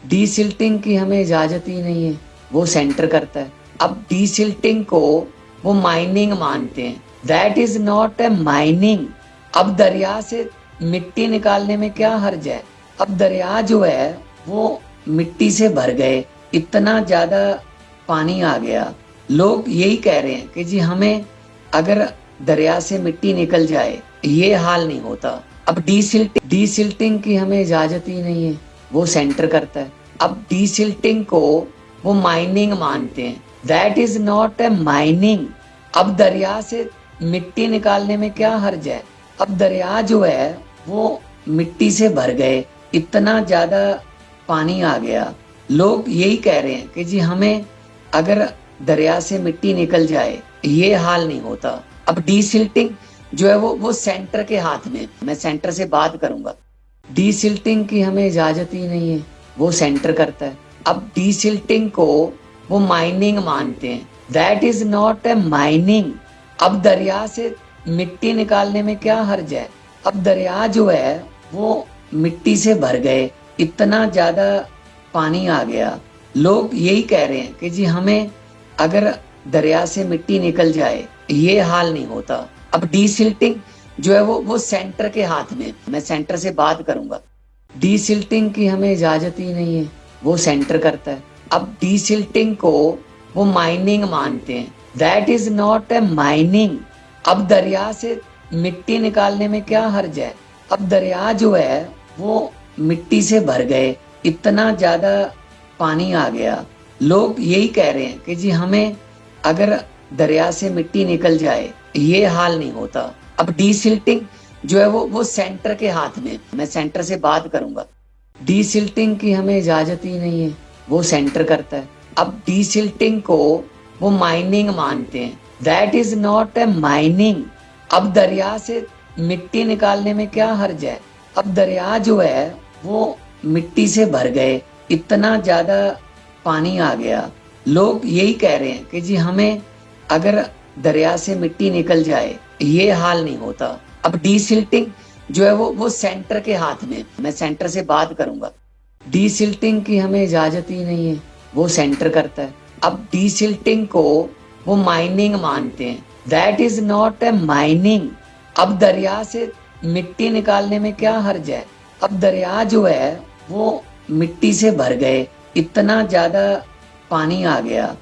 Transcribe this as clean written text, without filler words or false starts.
D silting की हमें इजाजत ही नहीं है, वो सेंटर करता है। अब डी सिल्टिंग को वो माइनिंग मानते हैं, that is not a mining. अब दरिया से मिट्टी निकालने में क्या हर्ज है। अब दरिया जो है वो मिट्टी से भर गए, इतना ज्यादा पानी आ गया। लोग यही कह रहे हैं कि जी हमें अगर दरिया से मिट्टी निकल जाए ये हाल नहीं होता। अब डी सिल्टिंग की हमें इजाजत ही नहीं है, वो सेंटर करता है। अब डी सिल्टिंग को वो माइनिंग मानते हैं, that is not a mining. अब दरिया से मिट्टी निकालने में क्या हर्ज है। अब दरिया जो है वो मिट्टी से भर गए, इतना ज्यादा पानी आ गया। लोग यही कह रहे हैं कि जी हमें अगर दरिया से मिट्टी निकल जाए ये हाल नहीं होता। अब डी सिल्टिंग जो है वो सेंटर के हाथ में, मैं सेंटर से बात करूंगा। डी सिल्टिंग की हमें इजाजत ही नहीं है, वो सेंटर करता है। अब डी सिल्टिंग को वो माइनिंग मानते हैं, that is not a mining. अब दरिया से मिट्टी निकालने में क्या हर्ज है। अब दरिया जो है वो मिट्टी से भर गए, इतना ज्यादा पानी आ गया। लोग यही कह रहे हैं कि जी हमें अगर दरिया से मिट्टी निकल जाए ये हाल नहीं होता। अब डी सिल्टिंग जो है वो सेंटर के हाथ में, मैं सेंटर से बात करूंगा। डी सिल्टिंग की हमें इजाजत ही नहीं है, वो सेंटर करता है। अब डी सिल्टिंग को वो माइनिंग मानते हैं, that is not a mining. अब दरिया से मिट्टी निकालने में क्या हर्ज है। अब दरिया जो है वो मिट्टी से भर गए, इतना ज्यादा पानी आ गया। लोग यही कह रहे हैं कि जी हमें अगर दरिया से मिट्टी निकल जाए ये हाल नहीं होता। अब डी सिल्टिंग जो है वो सेंटर के हाथ में, मैं सेंटर से बात करूंगा। डी सिल्टिंग की हमें इजाजत ही नहीं है, वो सेंटर करता है। अब डी सिल्टिंग को वो माइनिंग मानते हैं, that is not a mining. अब दरिया से मिट्टी निकालने में क्या हर्ज है। अब दरिया जो है वो मिट्टी से भर गए, इतना ज्यादा पानी आ गया। लोग यही कह रहे हैं कि जी हमें अगर दरिया से मिट्टी निकल जाए ये हाल नहीं होता। अब डी सिल्टिंग जो है वो सेंटर के हाथ में, मैं सेंटर से बात करूंगा। डी सिल्टिंग की हमें इजाजत ही नहीं है, वो सेंटर करता है। अब डी सिल्टिंग को वो माइनिंग मानते हैं, that is not a mining. अब दरिया से मिट्टी निकालने में क्या हर्ज है। अब दरिया जो है वो मिट्टी से भर गए, इतना ज्यादा पानी आ गया।